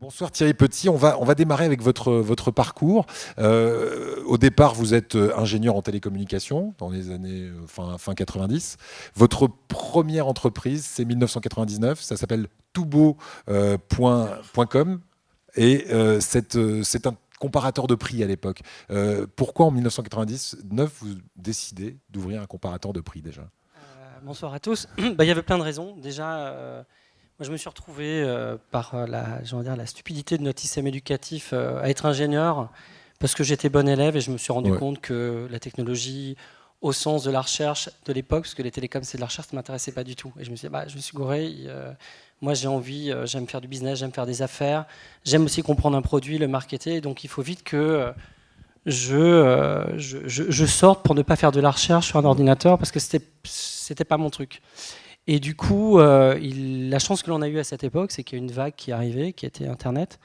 Bonsoir Thierry Petit, on va démarrer avec votre parcours. Au départ, vous êtes ingénieur en télécommunications dans les années fin 90. Votre première entreprise, c'est 1999, ça s'appelle Toubo.com et c'est un comparateur de prix à l'époque. Pourquoi en 1999, vous décidez d'ouvrir un comparateur de prix déjà? Bonsoir à tous. Il y avait plein de raisons. Déjà, moi, je me suis retrouvé par la stupidité de notre système éducatif à être ingénieur parce que j'étais bon élève et je me suis rendu compte que la technologie, au sens de la recherche de l'époque, parce que les télécoms c'est de la recherche, ça ne m'intéressait pas du tout. Et je me suis dit, je me suis gouré. Moi, j'ai envie, j'aime faire du business, j'aime faire des affaires, j'aime aussi comprendre un produit, le marketer. Donc, il faut vite que je sorte pour ne pas faire de la recherche sur un ordinateur parce que c'était pas mon truc. Et du coup, la chance que l'on a eue à cette époque, c'est qu'il y a une vague qui est arrivée, qui était Internet.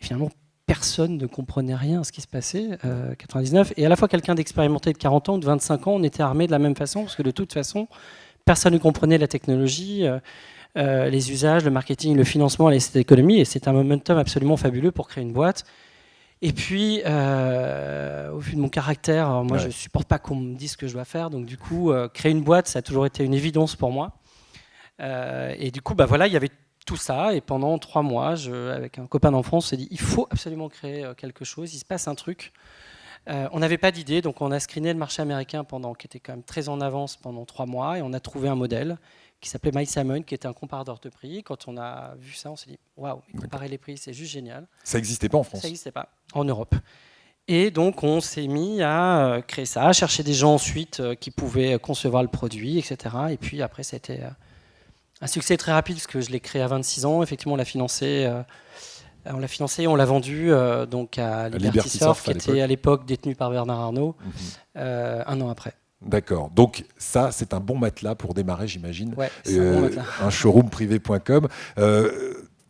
Et finalement, personne ne comprenait rien à ce qui se passait, 99. Et à la fois quelqu'un d'expérimenté de 40 ans ou de 25 ans, on était armés de la même façon, parce que de toute façon, personne ne comprenait la technologie, les usages, le marketing, le financement, l'économie. Et c'est un momentum absolument fabuleux pour créer une boîte. Et puis, au vu de mon caractère, moi, je ne supporte pas qu'on me dise ce que je dois faire. Donc, du coup, créer une boîte, ça a toujours été une évidence pour moi. Et du coup, voilà, il y avait tout ça. Et pendant 3 mois, avec un copain d'enfance, on s'est dit, il faut absolument créer quelque chose. Il se passe un truc. On n'avait pas d'idée, donc on a screené le marché américain qui était quand même très en avance pendant 3 mois. Et on a trouvé un modèle qui s'appelait MySimon, qui était un comparateur de prix. Quand on a vu ça, on s'est dit, waouh, comparer les prix, c'est juste génial. Ça n'existait pas en France? Ça n'existait pas en Europe. Et donc, on s'est mis à créer ça, à chercher des gens ensuite qui pouvaient concevoir le produit, etc. Et puis après, c'était un succès très rapide parce que je l'ai créé à 26 ans. Effectivement, on l'a financé, on l'a vendu donc à Liberty Surf, qui était à l'époque détenu par Bernard Arnault, un an après. D'accord. Donc ça, c'est un bon matelas pour démarrer, j'imagine. Ouais, c'est un bon matelas. Un showroomprivé.com.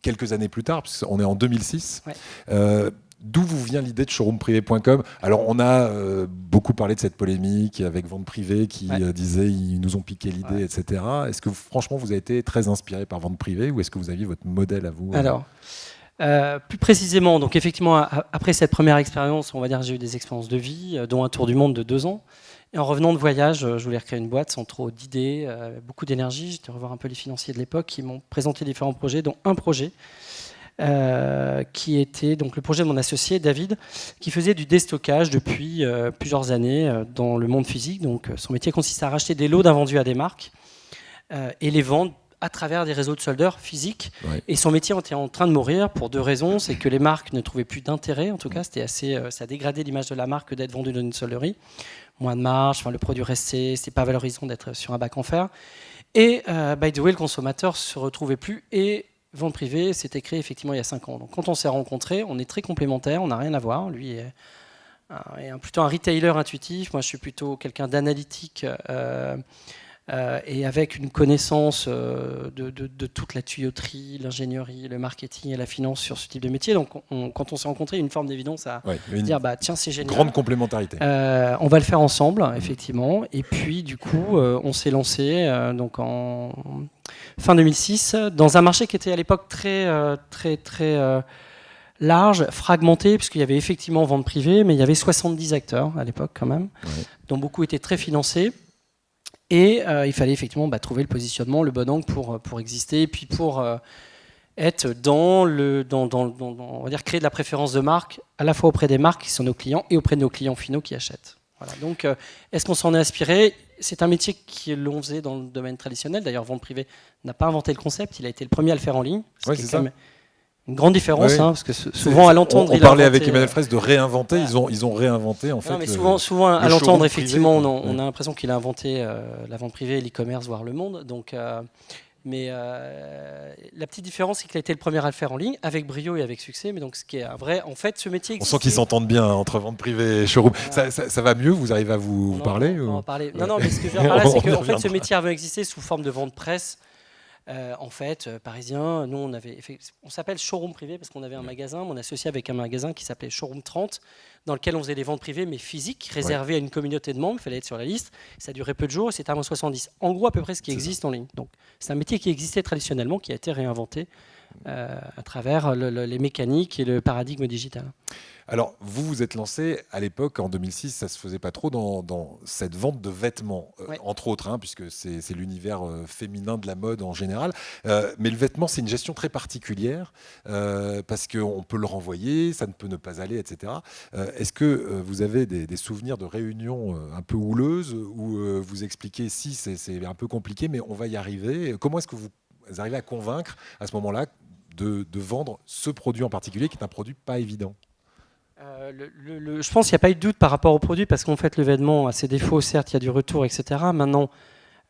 Quelques années plus tard, puisqu'on est en 2006. Ouais. D'où vous vient l'idée de showroomprivé.com? Alors, on a beaucoup parlé de cette polémique avec Vente Privée qui disait ils nous ont piqué l'idée, etc. Est-ce que franchement, vous avez été très inspiré par Vente Privée ou est-ce que vous aviez votre modèle à vous? Alors, plus précisément, donc effectivement, après cette première expérience, on va dire j'ai eu des expériences de vie, dont un tour du monde de 2 ans. Et en revenant de voyage, je voulais recréer une boîte sans trop d'idées, beaucoup d'énergie. J'étais revoir un peu les financiers de l'époque qui m'ont présenté différents projets, dont un projet qui était donc le projet de mon associé David, qui faisait du déstockage depuis plusieurs années dans le monde physique. Donc son métier consiste à racheter des lots d'invendus à des marques et les vendre à travers des réseaux de soldeurs physiques. Ouais. Et son métier était en train de mourir pour 2 raisons. C'est que les marques ne trouvaient plus d'intérêt, en tout cas, c'était ça dégradait l'image de la marque que d'être vendu dans une solderie. Moins de marge, le produit restait, c'est pas valorisant d'être sur un bac en fer. Et by the way, le consommateur se retrouvait plus et Vente Privée, c'était créé effectivement il y a 5 ans. Donc quand on s'est rencontrés, on est très complémentaires, on n'a rien à voir. Lui est plutôt un retailer intuitif, moi je suis plutôt quelqu'un d'analytique et avec une connaissance de toute la tuyauterie, l'ingénierie, le marketing et la finance sur ce type de métier. Donc quand on s'est rencontrés, il y a une forme d'évidence à dire tiens, c'est génial. Grande complémentarité. On va le faire ensemble, effectivement. Et puis du coup, on s'est lancé donc en fin 2006 dans un marché qui était à l'époque très large, fragmenté, puisqu'il y avait effectivement Vente Privée, mais il y avait 70 acteurs à l'époque quand même, dont beaucoup étaient très financés. Et il fallait effectivement trouver le positionnement, le bon angle pour exister, et puis pour être on va dire créer de la préférence de marque, à la fois auprès des marques qui sont nos clients et auprès de nos clients finaux qui achètent. Voilà. Donc, est-ce qu'on s'en est inspiré? C'est un métier que l'on faisait dans le domaine traditionnel. D'ailleurs, Vente Privée n'a pas inventé le concept, il a été le premier à le faire en ligne. Oui, c'est ça. Une grande différence, parce que souvent à l'entendre, on parlait avec Emmanuel Fraisse de réinventer. Ils ont réinventé en fait. Non, mais souvent à l'entendre, effectivement, on a l'impression qu'il a inventé la vente privée, l'e-commerce, voire le monde. Donc, mais la petite différence, c'est qu'il a été le premier à le faire en ligne, avec brio et avec succès. Mais donc, ce qui est un vrai, en fait, ce métier. On sent qu'ils s'entendent bien entre Vente Privée et showroom. Voilà. Ça va mieux? Vous arrivez à vous parler? On va en parler. Non, mais ce que je veux dire par là, c'est que en fait, ce métier avait existé sous forme de vente presse. En fait, parisien, nous on s'appelle Showroom Privé parce qu'on avait un magasin, on associé avec un magasin qui s'appelait Showroom 30, dans lequel on faisait des ventes privées, mais physiques, réservées à une communauté de membres. Il fallait être sur la liste. Ça durait peu de jours et c'était à moins 70. En gros, à peu près ce qui existe en ligne. Donc, c'est un métier qui existait traditionnellement, qui a été réinventé à travers les mécaniques et le paradigme digital. Alors, vous vous êtes lancé à l'époque, en 2006, ça ne se faisait pas trop dans cette vente de vêtements, entre autres, hein, puisque c'est l'univers féminin de la mode en général. Mais le vêtement, c'est une gestion très particulière, parce qu'on peut le renvoyer, ça ne peut ne pas aller, etc. Est-ce que vous avez des souvenirs de réunions un peu houleuses où vous expliquez, si, c'est un peu compliqué, mais on va y arriver. Comment est-ce que vous arrivez à convaincre, à ce moment-là, de vendre ce produit en particulier, qui est un produit pas évident? Je pense qu'il n'y a pas eu de doute par rapport au produit parce qu'en fait le vêtement a ses défauts, certes il y a du retour, etc. Maintenant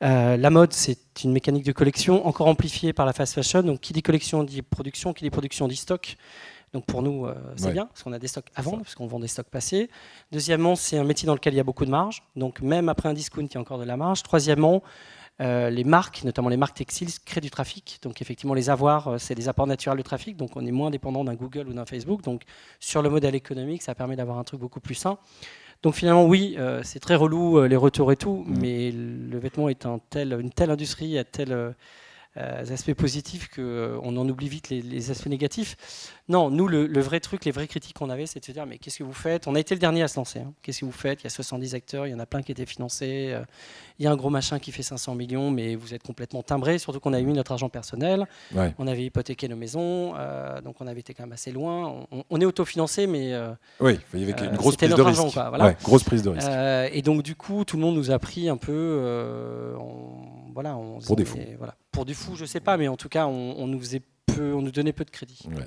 la mode c'est une mécanique de collection encore amplifiée par la fast fashion, donc qui dit collection dit production, qui dit production dit stock. Donc pour nous c'est bien parce qu'on a des stocks à vendre, parce qu'on vend des stocks passés. Deuxièmement, c'est un métier dans lequel il y a beaucoup de marge, donc même après un discount il y a encore de la marge. Troisièmement, les marques, notamment les marques textiles, créent du trafic. Donc effectivement, les avoirs, c'est des apports naturels de trafic. Donc on est moins dépendant d'un Google ou d'un Facebook. Donc sur le modèle économique, ça permet d'avoir un truc beaucoup plus sain. Donc finalement, oui, c'est très relou les retours et tout, mais le vêtement est une telle industrie, a tel aspects positifs qu'on en oublie vite les aspects négatifs. Non, nous, le vrai truc, les vraies critiques qu'on avait, c'est de se dire, mais qu'est-ce que vous faites? On a été le dernier à se lancer. Hein. Qu'est-ce que vous faites? Il y a 70 acteurs, il y en a plein qui étaient financés. Il y a un gros machin qui fait 500 millions, mais vous êtes complètement timbré, surtout qu'on a eu notre argent personnel. Ouais. On avait hypothéqué nos maisons, donc on avait été quand même assez loin. On est autofinancé, mais oui, il y avait une grosse prise de risque. Argent, quoi, voilà. Ouais, grosse prise de risque. Et donc, du coup, tout le monde nous a pris un peu... pour des fous. Voilà. Pour du fou, je sais pas, mais en tout cas, on nous donnait peu de crédit. Ouais.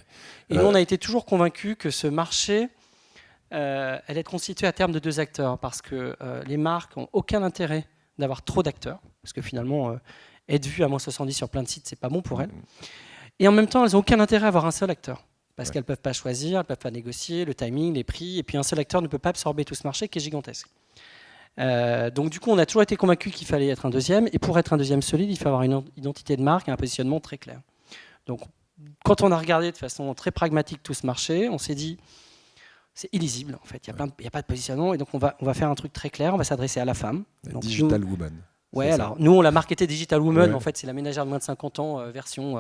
Et nous, on a été toujours convaincus que ce marché allait être constitué à terme de 2 acteurs, parce que les marques n'ont aucun intérêt d'avoir trop d'acteurs, parce que finalement, être vu à moins 70 sur plein de sites, c'est pas bon pour elles. Et en même temps, elles n'ont aucun intérêt à avoir un seul acteur, parce qu'elles ne peuvent pas choisir, elles ne peuvent pas négocier, le timing, les prix, et puis un seul acteur ne peut pas absorber tout ce marché qui est gigantesque. Donc du coup, on a toujours été convaincus qu'il fallait être un deuxième, et pour être un deuxième solide, il faut avoir une identité de marque et un positionnement très clair. Donc quand on a regardé de façon très pragmatique tout ce marché, on s'est dit c'est illisible en fait, il n'y a pas de positionnement, et donc on va faire un truc très clair, on va s'adresser à la femme. Donc, Digital Woman. Ouais, alors nous on l'a marketé Digital Woman, en fait c'est la ménagère de moins de 50 ans version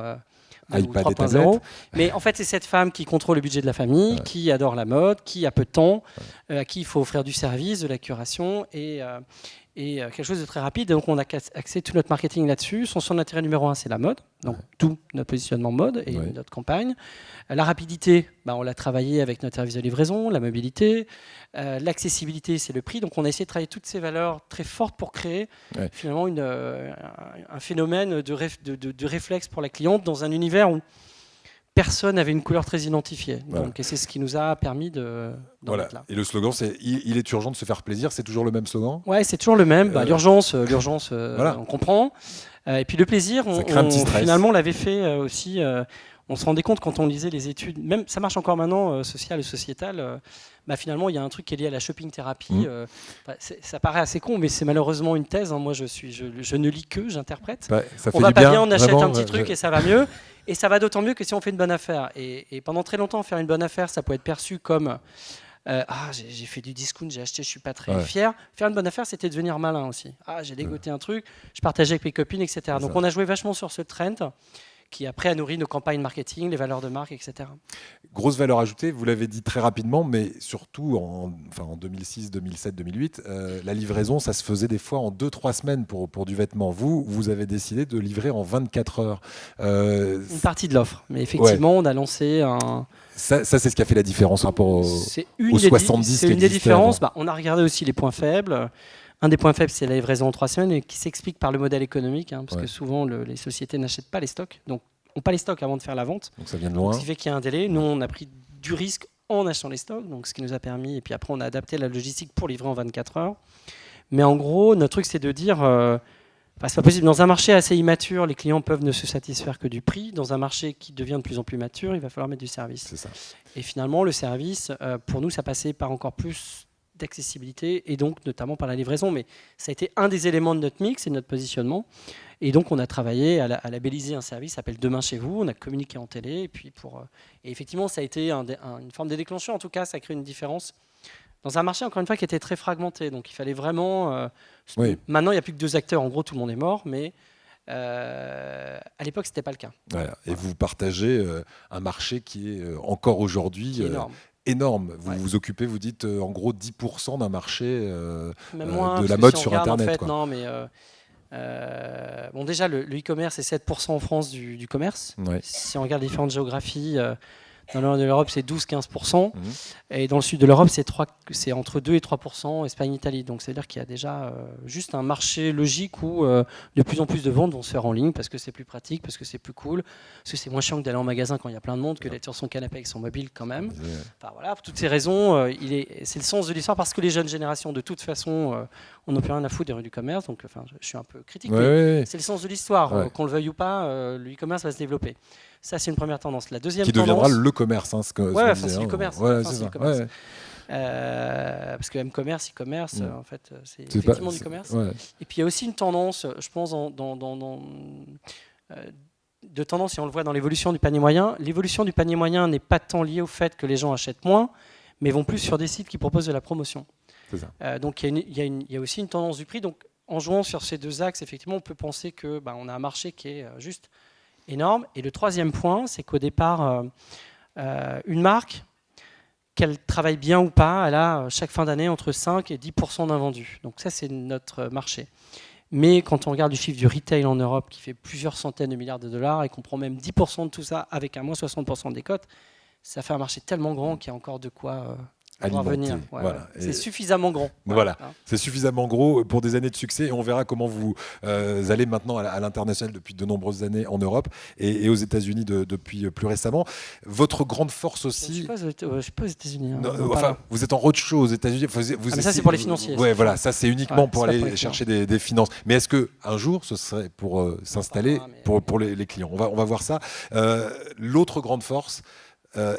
iPad 3.0. Mais en fait, c'est cette femme qui contrôle le budget de la famille, qui adore la mode, qui a peu de temps, à qui il faut offrir du service, de la curation et quelque chose de très rapide. Et donc, on a axé tout notre marketing là-dessus. Son intérêt numéro 1, c'est la mode. Donc, tout notre positionnement mode et notre campagne. La rapidité, on l'a travaillé avec notre service de livraison, la mobilité. L'accessibilité, c'est le prix. Donc, on a essayé de travailler toutes ces valeurs très fortes pour créer finalement un phénomène de réflexe pour la cliente dans un univers où personne n'avait une couleur très identifiée. Donc, et c'est ce qui nous a permis d'en être là. Et le slogan, c'est « Il est urgent de se faire plaisir ». C'est toujours le même slogan? Ouais, c'est toujours le même. L'urgence, on comprend. Et puis le plaisir, finalement, on l'avait fait aussi. On se rendait compte quand on lisait les études, même ça marche encore maintenant, sociales et sociétales, finalement il y a un truc qui est lié à la shopping thérapie. Ça paraît assez con, mais c'est malheureusement une thèse. Hein. Moi je ne lis que, j'interprète. On va pas bien, on achète un petit truc et ça va mieux. Et ça va d'autant mieux que si on fait une bonne affaire. Et pendant très longtemps, faire une bonne affaire, ça peut être perçu comme j'ai fait du discount, j'ai acheté, je suis pas très fier. Faire une bonne affaire, c'était devenir malin aussi. J'ai dégoté un truc, je partageais avec mes copines, etc. Donc on a joué vachement sur ce trend qui après a nourri nos campagnes marketing, les valeurs de marque, etc. Grosse valeur ajoutée, vous l'avez dit très rapidement, mais surtout en 2006, 2007, 2008, la livraison, ça se faisait des fois en 2-3 semaines pour du vêtement. Vous avez décidé de livrer en 24 heures. Une partie de l'offre, mais effectivement, on a lancé un... Ça c'est ce qui a fait la différence par rapport aux 70 C'est une des différences. On a regardé aussi les points faibles. Un des points faibles, c'est la livraison en 3 semaines, et qui s'explique par le modèle économique, parce que souvent, les sociétés n'achètent pas les stocks, donc n'ont pas les stocks avant de faire la vente. Donc ça vient de loin. Ce qui fait qu'il y a un délai. Nous, on a pris du risque en achetant les stocks, donc ce qui nous a permis, et puis après, on a adapté la logistique pour livrer en 24 heures. Mais en gros, notre truc, c'est de dire, c'est pas possible. Dans un marché assez immature, les clients peuvent ne se satisfaire que du prix. Dans un marché qui devient de plus en plus mature, il va falloir mettre du service. C'est ça. Et finalement, le service, pour nous, ça passait par encore plus d'accessibilité et donc notamment par la livraison, mais ça a été un des éléments de notre mix et de notre positionnement, et donc on a travaillé à labelliser un service qui s'appelle Demain chez vous, on a communiqué en télé, et puis et effectivement ça a été une forme de déclencheur, en tout cas ça a créé une différence dans un marché, encore une fois, qui était très fragmenté. Donc il fallait vraiment... Oui. Maintenant, il n'y a plus que 2 acteurs. En gros, tout le monde est mort, mais à l'époque, ce n'était pas le cas. Voilà. Et vous partagez un marché qui est encore aujourd'hui énorme. Vous vous occupez, vous dites, en gros 10% d'un marché Même moins, de la mode si sur regarde, Internet. En fait, quoi. non, mais bon, déjà, le e-commerce est 7% en France du commerce. Ouais. Si on regarde les différentes géographies, dans le nord de l'Europe, c'est 12-15%. Mhm. Et dans le sud de l'Europe, c'est entre 2 et 3%, Espagne, Italie. Donc, c'est-à-dire qu'il y a déjà juste un marché logique où de plus en plus de ventes vont se faire en ligne parce que c'est plus pratique, parce que c'est plus cool, parce que c'est moins chiant que d'aller en magasin quand il y a plein de monde, que d'être sur son canapé avec son mobile quand même. Enfin, voilà, pour toutes ces raisons, c'est le sens de l'histoire parce que les jeunes générations, de toute façon, on n'a plus rien à foutre des rues du commerce. Donc, je suis un peu critique, mais c'est le sens de l'histoire. Ouais. Qu'on le veuille ou pas, le e-commerce va se développer. Ça, c'est une première tendance. La deuxième qui tendance, deviendra le commerce. Hein, c'est du commerce. Ouais, c'est du commerce. Parce que e-commerce, e-commerce, en fait, c'est effectivement du commerce. Ouais. Et puis il y a aussi une tendance, je pense, de tendance, et on le voit dans l'évolution du panier moyen. L'évolution du panier moyen n'est pas tant liée au fait que les gens achètent moins, mais vont plus sur des sites qui proposent de la promotion. C'est ça. Donc il y a aussi une tendance du prix. Donc en jouant sur ces 2 axes, effectivement, on peut penser que on a un marché qui est juste énorme. Et le troisième point, c'est qu'au départ, une marque, qu'elle travaille bien ou pas, elle a chaque fin d'année entre 5 et 10% d'invendus. Donc ça, c'est notre marché. Mais quand on regarde le chiffre du retail en Europe, qui fait plusieurs centaines de milliards de dollars, et qu'on prend même 10% de tout ça avec un moins 60% de décote, ça fait un marché tellement grand qu'il y a encore de quoi... alimenter. Voilà. C'est suffisamment grand. Voilà. C'est suffisamment gros pour des années de succès et on verra comment vous allez maintenant à l'international depuis de nombreuses années en Europe et aux États-Unis depuis plus récemment. Votre grande force aussi. Je ne suis pas aux États-Unis. Vous êtes en roadshow aux États-Unis. Mais ça, c'est pour les financiers. Ouais, voilà, ça c'est uniquement pour aller chercher des finances. Mais est-ce que un jour, ce serait pour s'installer pour les clients? On va voir ça. L'autre grande force.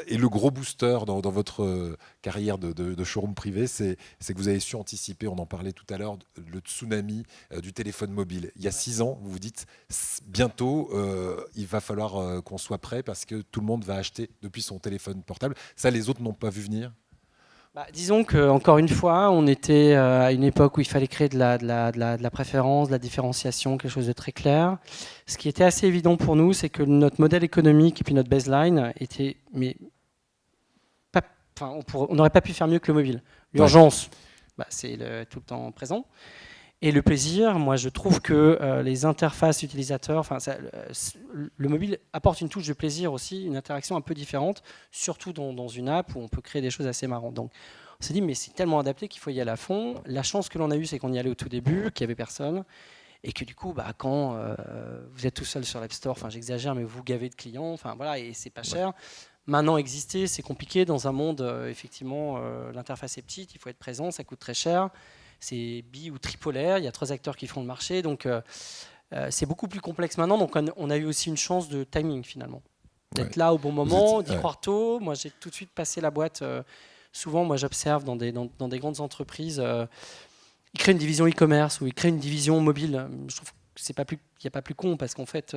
Et le gros booster dans votre carrière de showroom privé, c'est que vous avez su anticiper, on en parlait tout à l'heure, le tsunami du téléphone mobile. Il y a 6 ans, vous vous dites, bientôt, il va falloir qu'on soit prêt parce que tout le monde va acheter depuis son téléphone portable. Ça, les autres n'ont pas vu venir. Disons qu'encore une fois, on était à une époque où il fallait créer de la préférence, de la différenciation, quelque chose de très clair. Ce qui était assez évident pour nous, c'est que notre modèle économique et puis notre baseline était... on n'aurait pas pu faire mieux que le mobile. L'urgence, c'est tout le temps présent. Et le plaisir, moi je trouve que les interfaces utilisateurs, le mobile apporte une touche de plaisir aussi, une interaction un peu différente, surtout dans une app où on peut créer des choses assez marrantes. Donc on s'est dit mais c'est tellement adapté qu'il faut y aller à fond. La chance que l'on a eue, c'est qu'on y allait au tout début, qu'il n'y avait personne, et que du coup quand vous êtes tout seul sur l'App Store, j'exagère mais vous gavez de clients, et c'est pas cher. Maintenant exister, c'est compliqué dans un monde effectivement l'interface est petite, il faut être présent, ça coûte très cher. C'est bi- ou tripolaire, il y a 3 acteurs qui font le marché, donc c'est beaucoup plus complexe maintenant. Donc on a eu aussi une chance de timing finalement, d'être là au bon moment, d'y croire tôt. Moi j'ai tout de suite passé la boîte. Souvent moi j'observe dans des grandes entreprises, ils créent une division e-commerce ou ils créent une division mobile. Je trouve qu'il n'y a pas plus con parce qu'en fait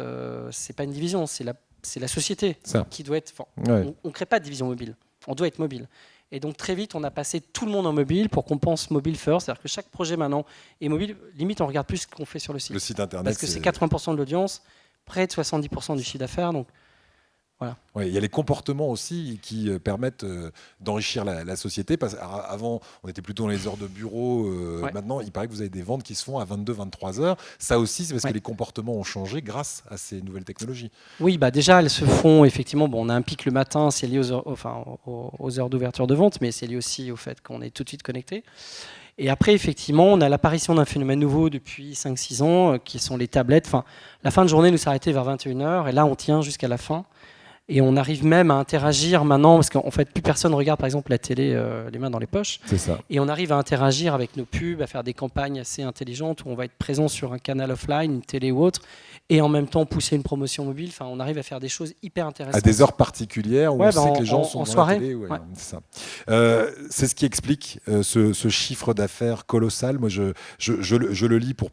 c'est pas une division, c'est la société qui doit être... On ne crée pas de division mobile, on doit être mobile. Et donc très vite, on a passé tout le monde en mobile pour qu'on pense mobile first. C'est-à-dire que chaque projet maintenant est mobile. Limite, on regarde plus ce qu'on fait sur le site. Le site internet. Parce que c'est 80% de l'audience, près de 70% du chiffre d'affaires. Donc voilà. Ouais, il y a les comportements aussi qui permettent d'enrichir la société. Parce qu'avant, on était plutôt dans les heures de bureau. Maintenant, il paraît que vous avez des ventes qui se font à 22-23 heures. Ça aussi, c'est parce que les comportements ont changé grâce à ces nouvelles technologies. Oui, déjà, elles se font effectivement. On a un pic le matin, c'est lié aux heures d'ouverture de vente, mais c'est lié aussi au fait qu'on est tout de suite connecté. Et après, effectivement, on a l'apparition d'un phénomène nouveau depuis 5-6 ans, qui sont les tablettes. La fin de journée nous s'arrêtait vers 21h, et là, on tient jusqu'à la fin. Et on arrive même à interagir maintenant, parce qu'en fait, plus personne regarde par exemple la télé les mains dans les poches. C'est ça. Et on arrive à interagir avec nos pubs, à faire des campagnes assez intelligentes où on va être présent sur un canal offline, une télé ou autre, et en même temps pousser une promotion mobile. On arrive à faire des choses hyper intéressantes. À des heures particulières où on sait que les gens sont en dans soirée. la télé. C'est ça. C'est ce qui explique ce chiffre d'affaires colossal. Moi, je le lis pour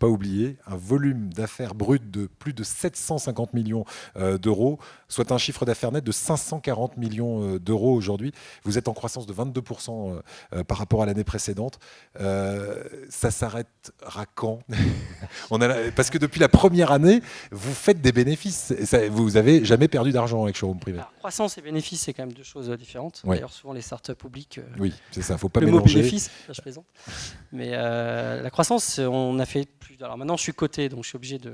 pas oublier, un volume d'affaires brut de plus de 750 millions d'euros, soit un chiffre d'affaires net de 540 millions d'euros aujourd'hui. Vous êtes en croissance de 22% par rapport à l'année précédente. Ça s'arrêtera quand? Parce que depuis la première année, vous faites des bénéfices. Vous n'avez jamais perdu d'argent avec Showroom Privé. Alors, croissance et bénéfice, c'est quand même deux choses différentes. Oui. D'ailleurs, souvent les startups publiques. Oui, c'est ça, il ne faut pas le mélanger. mot bénéfice, là, je plaisante. Mais la croissance, on a fait plus. Alors maintenant, je suis coté, donc je suis obligé de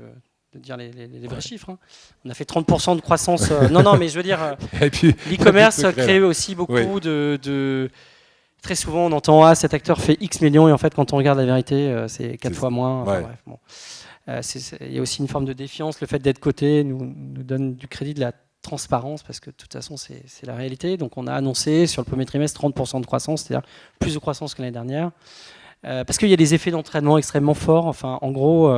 dire les vrais chiffres. Hein. On a fait 30% de croissance. Non, mais je veux dire, l'e-commerce crée aussi beaucoup de. Très souvent, on entend cet acteur fait X millions, et en fait, quand on regarde la vérité, c'est 4 fois moins. Enfin, bref, bon. Il y a aussi une forme de défiance. Le fait d'être coté nous donne du crédit, de la transparence, parce que de toute façon, c'est la réalité. Donc, on a annoncé sur le premier trimestre 30% de croissance, c'est-à-dire plus de croissance que l'année dernière. Parce qu'il y a des effets d'entraînement extrêmement forts. Enfin, en gros,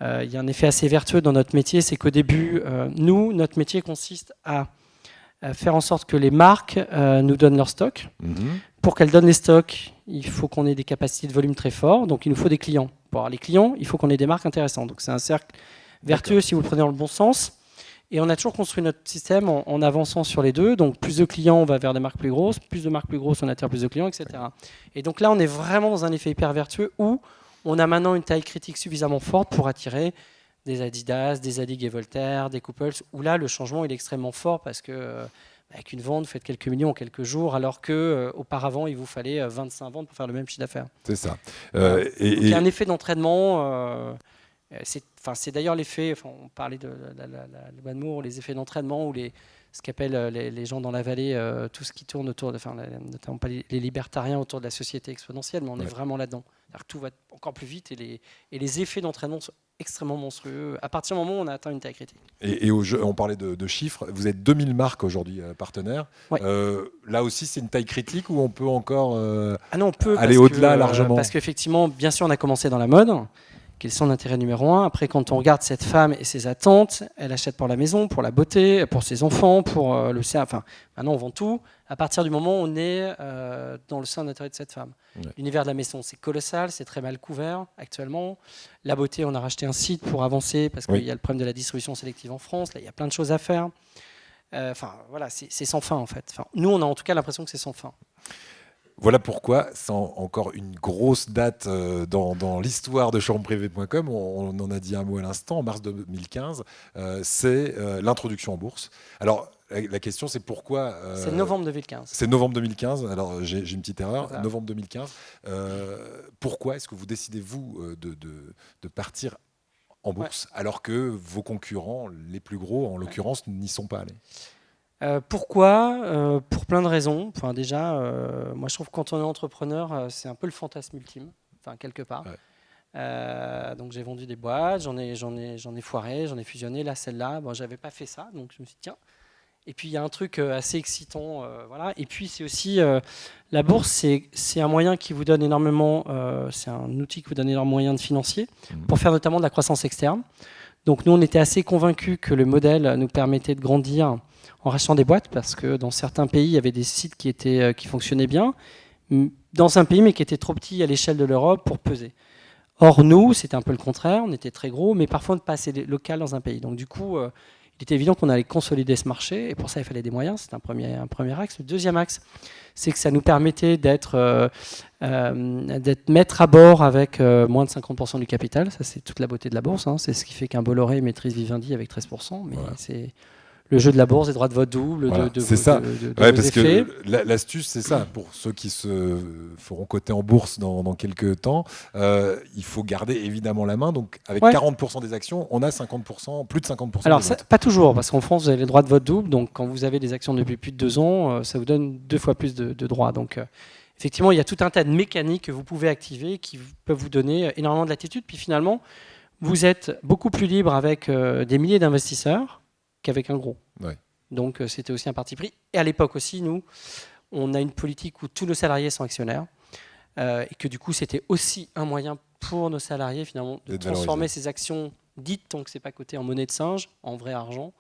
il y a un effet assez vertueux dans notre métier, c'est qu'au début, notre métier consiste à faire en sorte que les marques nous donnent leur stock. Pour qu'elles donnent les stocks, il faut qu'on ait des capacités de volume très forts, donc il nous faut des clients. Pour avoir les clients, il faut qu'on ait des marques intéressantes. Donc c'est un cercle vertueux si vous le prenez dans le bon sens. Et on a toujours construit notre système en avançant sur les deux. Donc plus de clients, on va vers des marques plus grosses. Plus de marques plus grosses, on attire plus de clients, etc. Et donc là, on est vraiment dans un effet hyper vertueux où on a maintenant une taille critique suffisamment forte pour attirer des Adidas, des Zadig et Voltaire, des Couples, où là, le changement il est extrêmement fort parce que avec une vente, vous faites quelques millions en quelques jours, alors qu'auparavant, il vous fallait 25 ventes pour faire le même chiffre d'affaires. C'est ça. Il y a un effet d'entraînement. C'est d'ailleurs l'effet, on parlait de la loi de Moore, les effets d'entraînement ou ce qu'appellent les gens dans la vallée, tout ce qui tourne autour, notamment pas les libertariens autour de la société exponentielle, mais on est vraiment là-dedans. Tout va encore plus vite et les effets d'entraînement sont extrêmement monstrueux à partir du moment où on a atteint une taille critique. Et on parlait de chiffres, vous êtes 2000 marques aujourd'hui partenaires. Ouais. Là aussi, c'est une taille critique où on peut encore on peut aller au-delà largement? Parce qu'effectivement, bien sûr, on a commencé dans la mode, qui est son intérêt numéro 1. Après, quand on regarde cette femme et ses attentes, elle achète pour la maison, pour la beauté, pour ses enfants, pour le sein. Enfin, maintenant, on vend tout. À partir du moment où on est dans le sein d'intérêt de cette femme. Ouais. L'univers de la maison, c'est colossal, c'est très mal couvert actuellement. La beauté, on a racheté un site pour avancer parce qu'il y a le problème de la distribution sélective en France. Là, il y a plein de choses à faire. Voilà, c'est sans fin en fait. Nous, on a en tout cas l'impression que c'est sans fin. Voilà pourquoi, sans encore une grosse date dans l'histoire de showroomprivé.com, on en a dit un mot à l'instant, en mars 2015, c'est l'introduction en bourse. Alors, la question, c'est pourquoi... c'est novembre 2015. C'est novembre 2015, alors j'ai une petite erreur, novembre 2015. Pourquoi est-ce que vous décidez, vous, de partir en bourse, alors que vos concurrents, les plus gros, en l'occurrence, n'y sont pas allés? Pourquoi Pour plein de raisons. Enfin, déjà, moi je trouve que quand on est entrepreneur, c'est un peu le fantasme ultime, quelque part. Ouais. Donc j'ai vendu des boîtes, j'en ai foiré, j'en ai fusionné. Là, celle-là, j'avais pas fait ça, donc je me suis dit tiens. Et puis il y a un truc assez excitant, voilà. Et puis c'est aussi la bourse, c'est un moyen qui vous donne énormément, c'est un outil qui vous donne énormément de moyens de financier pour faire notamment de la croissance externe. Donc nous, on était assez convaincus que le modèle nous permettait de grandir en rachetant des boîtes, parce que dans certains pays, il y avait des sites qui fonctionnaient bien, dans un pays, mais qui étaient trop petits à l'échelle de l'Europe pour peser. Or, nous, c'était un peu le contraire, on était très gros, mais parfois pas assez local dans un pays. Donc du coup, il était évident qu'on allait consolider ce marché, et pour ça, il fallait des moyens, c'était un premier axe. Le deuxième axe, c'est que ça nous permettait d'être maître à bord avec moins de 50% du capital. Ça, c'est toute la beauté de la bourse. Hein. C'est ce qui fait qu'un Bolloré maîtrise Vivendi avec 13%, mais c'est... Le jeu de la bourse, des droits de vote double, c'est ça. Parce effets. Que l'astuce, c'est ça. Pour ceux qui se feront coter en bourse dans quelques temps, il faut garder évidemment la main. Donc, avec 40% des actions, on a 50%, plus de 50%. Alors, pas toujours, parce qu'en France, vous avez les droits de vote double. Donc, quand vous avez des actions depuis plus de 2 ans, ça vous donne 2 fois plus de droits. Donc, effectivement, il y a tout un tas de mécaniques que vous pouvez activer qui peuvent vous donner énormément de latitude. Puis finalement, vous êtes beaucoup plus libre avec des milliers d'investisseurs qu'avec un gros. Ouais. Donc c'était aussi un parti pris. Et à l'époque aussi, nous, on a une politique où tous nos salariés sont actionnaires et que du coup, c'était aussi un moyen pour nos salariés finalement de transformer ces actions dites, tant que c'est pas coté, en monnaie de singe, en vrai argent.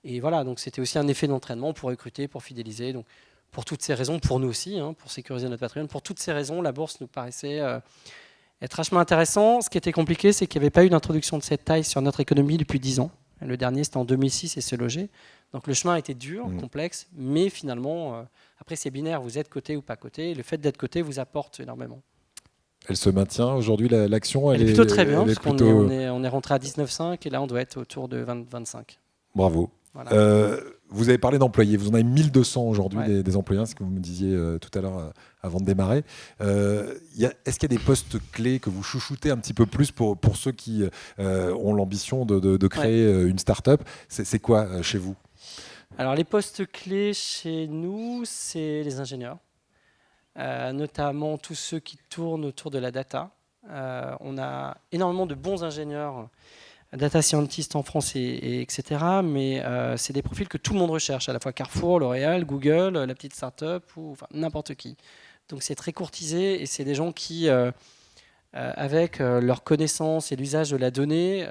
Et voilà, donc c'était aussi un effet d'entraînement pour recruter, pour fidéliser. Donc pour toutes ces raisons, pour nous aussi, pour sécuriser notre patrimoine, pour toutes ces raisons, la bourse nous paraissait être vachement intéressant. Ce qui était compliqué, c'est qu'il n'y avait pas eu d'introduction de cette taille sur notre économie depuis 10 ans. Le dernier, c'était en 2006 et Se Loger. Donc le chemin était dur, complexe, mais finalement, après c'est binaire, vous êtes coté ou pas coté. Le fait d'être coté vous apporte énormément. Elle se maintient aujourd'hui, l'action elle est plutôt très bien, parce qu'on est rentré à 19,5 et là on doit être autour de 25. Bravo. Voilà. Vous avez parlé d'employés, vous en avez 1200 aujourd'hui, des employés, ce que vous me disiez tout à l'heure avant de démarrer. Est-ce qu'il y a des postes clés que vous chouchoutez un petit peu plus pour ceux qui ont l'ambition de créer une start-up? C'est quoi chez vous? Alors les postes clés chez nous, c'est les ingénieurs, notamment tous ceux qui tournent autour de la data. On a énormément de bons ingénieurs, data scientists en France, etc. Mais c'est des profils que tout le monde recherche, à la fois Carrefour, L'Oréal, Google, la petite start-up, ou enfin, n'importe qui. Donc c'est très courtisé et c'est des gens qui, avec leur connaissance et l'usage de la donnée,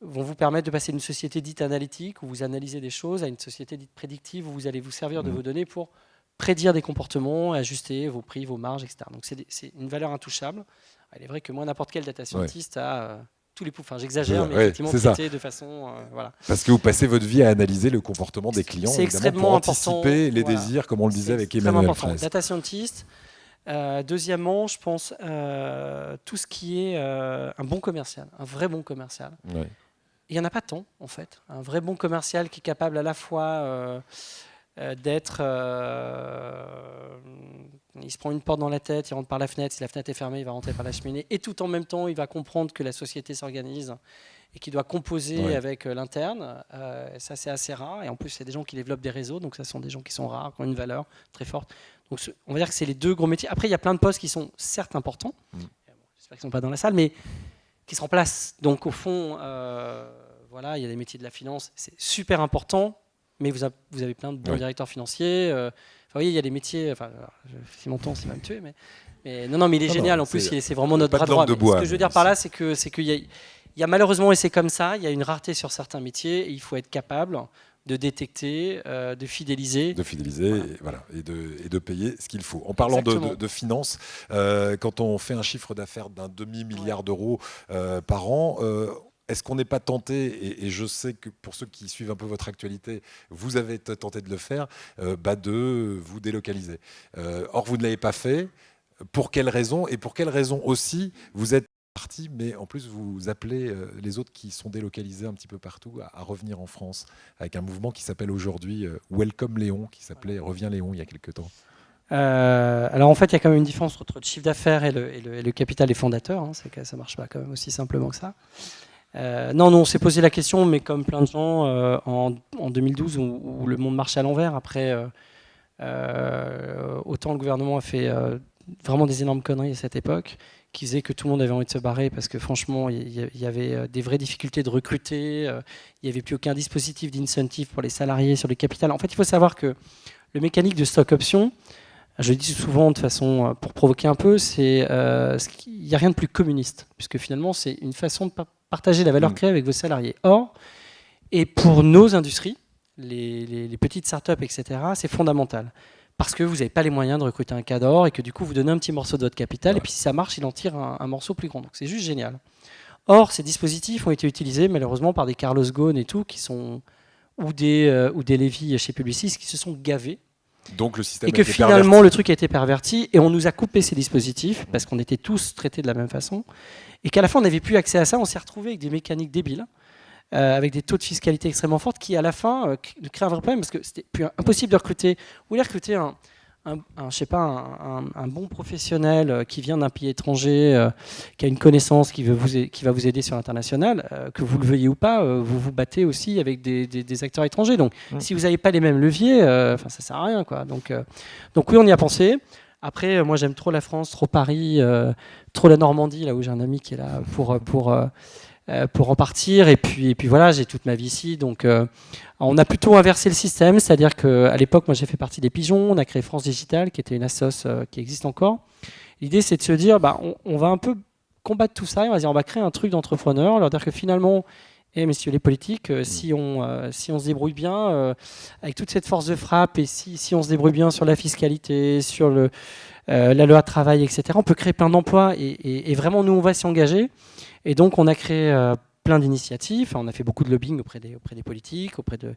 vont vous permettre de passer d'une société dite analytique, où vous analysez des choses, à une société dite prédictive, où vous allez vous servir de vos données pour prédire des comportements, ajuster vos prix, vos marges, etc. Donc c'est une valeur intouchable. Il est vrai que moi, n'importe quel data scientist a tous les poufs. Enfin, j'exagère, mais effectivement, traité de façon... voilà. Parce que vous passez votre vie à analyser le comportement des clients, c'est extrêmement pour important, anticiper les désirs, comme on le disait avec Emmanuel Fraisse. Data scientist. Deuxièmement, je pense tout ce qui est un bon commercial, un vrai bon commercial. Ouais. Il n'y en a pas tant, en fait. Un vrai bon commercial qui est capable à la fois d'être... il se prend une porte dans la tête, il rentre par la fenêtre. Si la fenêtre est fermée, il va rentrer par la cheminée. Et tout en même temps, il va comprendre que la société s'organise et qu'il doit composer avec l'interne. Ça, c'est assez rare. Et en plus, c'est des gens qui développent des réseaux. Donc, ça sont des gens qui sont rares, qui ont une valeur très forte. Donc, on va dire que c'est les deux gros métiers. Après, il y a plein de postes qui sont certes importants. J'espère qu'ils ne sont pas dans la salle, mais qui se remplacent. Donc, au fond... voilà, il y a des métiers de la finance, c'est super important, mais vous avez plein de bons directeurs financiers. Vous voyez, il y a des métiers. Enfin, si mon temps, c'est va me tuer, mais non, mais il est génial. En plus, c'est vraiment notre bras droit. Ce que je veux dire par là, c'est qu'il y a malheureusement, et c'est comme ça, il y a une rareté sur certains métiers, et il faut être capable de détecter, de fidéliser. Voilà, et de payer ce qu'il faut. En parlant de finances, quand on fait un chiffre d'affaires d'un demi-milliard d'euros par an, est-ce qu'on n'est pas tenté, et je sais que pour ceux qui suivent un peu votre actualité, vous avez tenté de le faire, de vous délocaliser. Or, vous ne l'avez pas fait. Pour quelles raisons? Et pour quelles raisons aussi vous êtes parti, mais en plus vous appelez les autres qui sont délocalisés un petit peu partout à revenir en France, avec un mouvement qui s'appelle aujourd'hui Welcome Léon, qui s'appelait Reviens Léon il y a quelques temps. Alors en fait, il y a quand même une différence entre le chiffre d'affaires et le capital des fondateurs. C'est que ça ne marche pas quand même aussi simplement que ça. Non, on s'est posé la question, mais comme plein de gens en 2012 où le monde marchait à l'envers. Après, autant le gouvernement a fait vraiment des énormes conneries à cette époque, qui faisait que tout le monde avait envie de se barrer parce que franchement, il y avait des vraies difficultés de recruter. Il n'y avait plus aucun dispositif d'incentive pour les salariés sur le capital. En fait, il faut savoir que le mécanique de stock option, je le dis souvent de façon pour provoquer un peu, il n'y a rien de plus communiste, puisque finalement, c'est une façon de partager la valeur créée avec vos salariés. Or, et pour nos industries, les petites startups, etc., c'est fondamental. Parce que vous n'avez pas les moyens de recruter un cadre et que du coup, vous donnez un petit morceau de votre capital, et puis si ça marche, il en tire un morceau plus grand. Donc c'est juste génial. Or, ces dispositifs ont été utilisés malheureusement par des Carlos Ghosn et tout, qui sont, ou des Lévy chez Publicis, qui se sont gavés. Donc le système et que finalement, le truc a été perverti, et on nous a coupé ces dispositifs, parce qu'on était tous traités de la même façon, et qu'à la fin, on n'avait plus accès à ça. On s'est retrouvé avec des mécaniques débiles, avec des taux de fiscalité extrêmement forts, qui à la fin créent un vrai problème, parce que c'était plus impossible de recruter. Vous voulez recruter un bon professionnel qui vient d'un pays étranger, qui a une connaissance, qui va vous aider sur l'international, que vous le veuillez ou pas, vous vous battez aussi avec des acteurs étrangers. Donc, si vous n'avez pas les mêmes leviers, ça ne sert à rien, quoi. Donc oui, on y a pensé. Après, moi, j'aime trop la France, trop Paris, trop la Normandie, là où j'ai un ami qui est là pour repartir. Et puis voilà, j'ai toute ma vie ici. Donc, on a plutôt inversé le système. C'est-à-dire qu'à l'époque, moi, j'ai fait partie des Pigeons. On a créé France Digital, qui était une assoce qui existe encore. L'idée, c'est de se dire, on va un peu combattre tout ça. Et on va créer un truc d'entrepreneur, leur dire que finalement, Et messieurs les politiques, si on se débrouille bien, avec toute cette force de frappe, et si on se débrouille bien sur la fiscalité, sur la loi travail, etc., on peut créer plein d'emplois. Et vraiment, nous, on va s'y engager. Et donc, on a créé plein d'initiatives. On a fait beaucoup de lobbying auprès des politiques, auprès de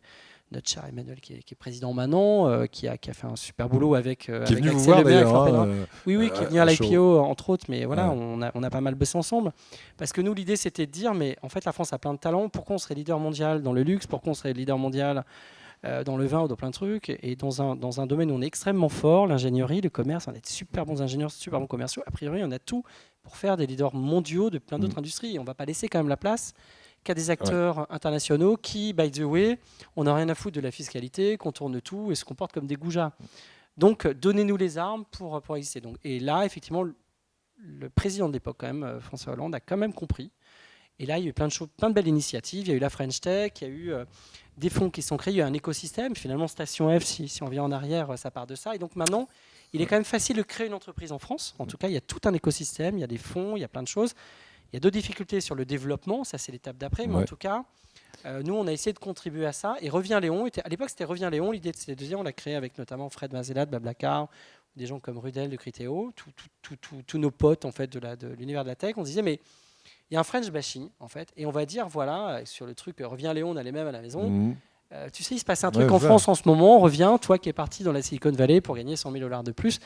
notre cher Emmanuel, qui est président maintenant, qui a fait un super boulot avec Qui est venu Axel vous voir Lemaire, d'ailleurs. Oui, qui est venu à l'IPO, entre autres. Mais voilà, Ouais. on a pas mal bossé ensemble. Parce que nous, l'idée, c'était de dire, mais en fait, la France a plein de talents. Pourquoi on serait leader mondial dans le luxe? Pourquoi on serait leader mondial dans le vin ou dans plein de trucs? Et dans un domaine où on est extrêmement fort, l'ingénierie, le commerce, on a de super bons ingénieurs, super bons commerciaux. A priori, on a tout pour faire des leaders mondiaux de plein d'autres industries. Et on ne va pas laisser quand même la place qu'à des acteurs internationaux qui, by the way, on n'a rien à foutre de la fiscalité, contournent tout et se comportent comme des goujats. Donc, donnez-nous les armes pour exister. Donc, et là, effectivement, le président de l'époque, quand même, François Hollande, a quand même compris. Et là, il y a eu plein de choses, plein de belles initiatives. Il y a eu la French Tech, il y a eu des fonds qui sont créés, il y a eu un écosystème. Finalement, Station F, si on vient en arrière, ça part de ça. Et donc maintenant, il est quand même facile de créer une entreprise en France. En tout cas, il y a tout un écosystème, il y a des fonds, il y a plein de choses. Il y a deux difficultés sur le développement, ça c'est l'étape d'après, mais en tout cas, nous on a essayé de contribuer à ça. Et Revient Léon, à l'époque c'était Revient Léon, l'idée c'était de dire, on l'a créé avec notamment Fred Mazelat de Blablacar, des gens comme Rudel de Criteo, tous nos potes en fait de l'univers de la tech. On se disait, mais il y a un French bashing en fait, et on va dire, voilà, sur le truc Revient Léon, on a les mêmes à la maison. Tu sais, il se passe un truc en France en ce moment, reviens, toi qui es parti dans la Silicon Valley pour gagner $100 000 de plus.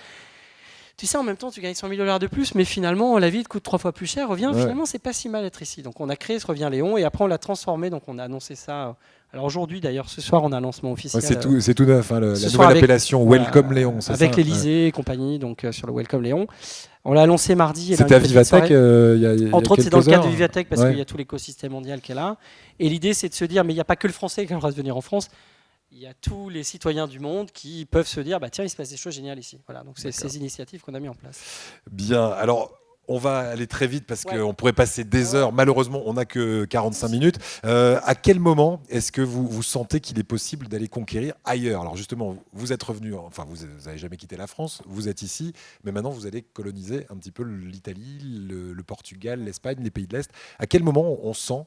Tu sais, en même temps, tu gagnes $100 000 de plus, mais finalement, la vie te coûte 3 fois plus cher. Reviens, finalement, c'est pas si mal d'être ici. Donc, on a créé ce Revient Léon et après, on l'a transformé. Donc, on a annoncé ça. Alors, aujourd'hui, d'ailleurs, ce soir, on a un lancement officiel. C'est tout neuf, la nouvelle appellation Welcome Léon. Avec l'Elysée et compagnie, donc sur le Welcome Léon. On l'a annoncé mardi. C'était à Vivatech entre autres, c'est dans le cadre de Vivatech parce qu'il y a tout l'écosystème mondial qui est là. Et l'idée, c'est de se dire, mais il n'y a pas que le français qui a le droit de venir en France. Il y a tous les citoyens du monde qui peuvent se dire, bah tiens, il se passe des choses géniales ici. Voilà, donc c'est ces initiatives qu'on a mis en place. Bien, alors on va aller très vite parce qu'on pourrait passer des heures. Malheureusement, on n'a que 45 minutes. À quel moment est-ce que vous sentez qu'il est possible d'aller conquérir ailleurs? Alors justement, vous êtes revenu, enfin vous n'avez jamais quitté la France, vous êtes ici, mais maintenant vous allez coloniser un petit peu l'Italie, le Portugal, l'Espagne, les pays de l'Est. À quel moment on sent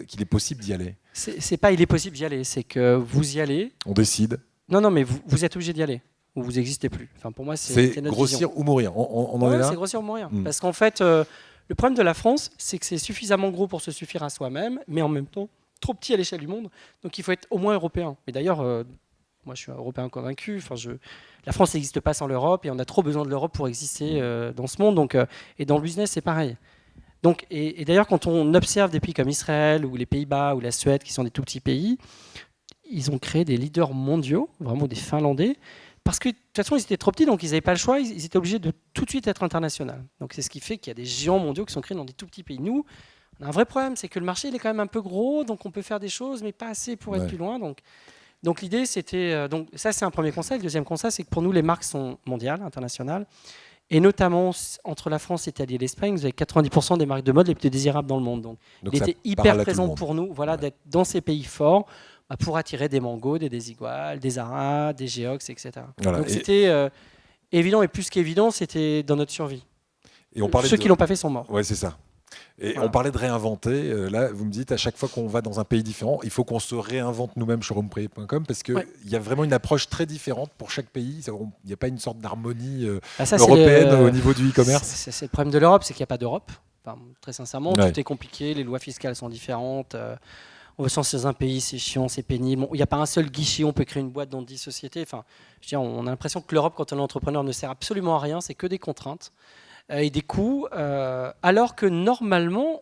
qu'il est possible d'y aller? C'est pas il est possible d'y aller, c'est que vous y allez. On décide. Non, mais vous êtes obligé d'y aller. Ou vous n'existez plus. Enfin, pour moi, c'est notre grossir vision. ou mourir. On en est là. C'est grossir ou mourir. Parce qu'en fait, le problème de la France, c'est que c'est suffisamment gros pour se suffire à soi-même, mais en même temps trop petit à l'échelle du monde. Donc il faut être au moins européen. Et d'ailleurs, moi, je suis un européen convaincu. Enfin, la France n'existe pas sans l'Europe, et on a trop besoin de l'Europe pour exister dans ce monde. Donc, et dans le business, c'est pareil. Donc, et d'ailleurs, quand on observe des pays comme Israël ou les Pays-Bas ou la Suède, qui sont des tout petits pays, ils ont créé des leaders mondiaux, vraiment des Finlandais. Parce que de toute façon, ils étaient trop petits, donc ils n'avaient pas le choix, ils étaient obligés de tout de suite être international. Donc c'est ce qui fait qu'il y a des géants mondiaux qui sont créés dans des tout petits pays. Nous, on a un vrai problème, c'est que le marché il est quand même un peu gros, donc on peut faire des choses, mais pas assez pour être plus loin. Donc l'idée, c'était... donc ça, c'est un premier conseil. Le deuxième conseil, c'est que pour nous, les marques sont mondiales, internationales. Et notamment, entre la France, l'Italie et l'Espagne, vous avez 90% des marques de mode les plus désirables dans le monde. Donc il était hyper présent pour nous d'être dans ces pays forts, pour attirer des Mango, des Desigual, des Zara, des Geox, etc. Voilà. Donc c'était évident, et plus qu'évident, c'était dans notre survie. Et ceux qui ne l'ont pas fait sont morts. Ouais, c'est ça. Et on parlait de réinventer. Là, vous me dites, à chaque fois qu'on va dans un pays différent, il faut qu'on se réinvente nous-mêmes sur showroomprivé.com parce qu'il y a vraiment une approche très différente pour chaque pays. Il n'y a pas une sorte d'harmonie européenne au niveau du e-commerce. C'est le problème de l'Europe, c'est qu'il n'y a pas d'Europe. Enfin, très sincèrement, tout est compliqué, les lois fiscales sont différentes. On veut se lancer dans un pays, c'est chiant, c'est pénible. Il n'y a pas un seul guichet, on peut créer une boîte dans 10 sociétés. Enfin, je veux dire, on a l'impression que l'Europe, quand on est entrepreneur, ne sert absolument à rien. C'est que des contraintes et des coûts. Alors que normalement,